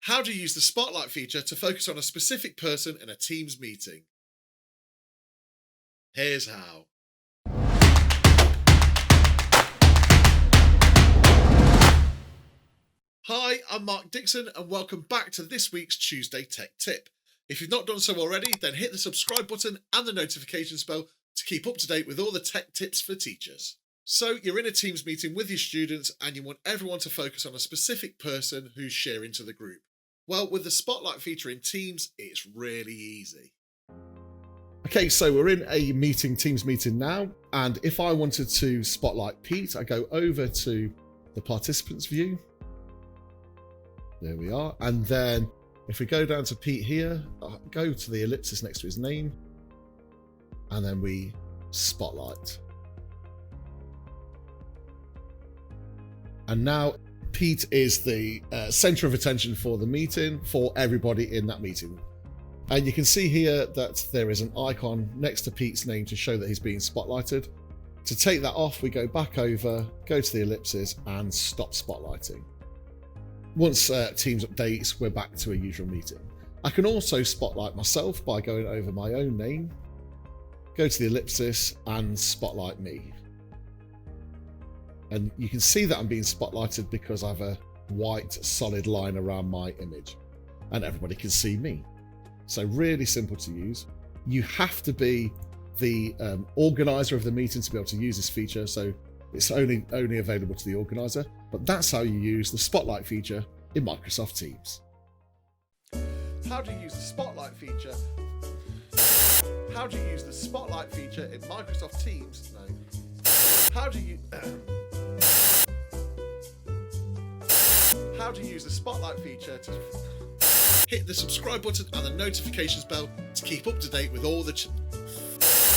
How to use the Spotlight feature to focus on a specific person in a Teams meeting. Here's how. Hi, I'm Mark Dixon and welcome back to this week's Tuesday Tech Tip. If you've not done so already, then hit the subscribe button and the notifications bell to keep up to date with all the tech tips for teachers. So you're in a Teams meeting with your students and you want everyone to focus on a specific person who's sharing to the group. Well, with the Spotlight feature in Teams, it's really easy. Okay, so we're in a Teams meeting now, and if I wanted to spotlight Pete, I go over to the participants view. There we are. And then if we go down to Pete here, go to the ellipsis next to his name, and then we spotlight. And now Pete is the center of attention for the meeting, for everybody in that meeting. And you can see here that there is an icon next to Pete's name to show that he's being spotlighted. To take that off, we go back over, go to the ellipsis and stop spotlighting. Once Teams updates, we're back to a usual meeting. I can also spotlight myself by going over my own name, go to the ellipsis and spotlight me. And you can see that I'm being spotlighted because I have a white solid line around my image and everybody can see me. So really simple to use. You have to be the organizer of the meeting to be able to use this feature. So it's only available to the organizer, but that's how you use the Spotlight feature in Microsoft Teams. How to use the Spotlight feature? How to use the Spotlight feature in Microsoft Teams? No. How to use the Spotlight feature to hit the subscribe button and the notifications bell to keep up to date with all the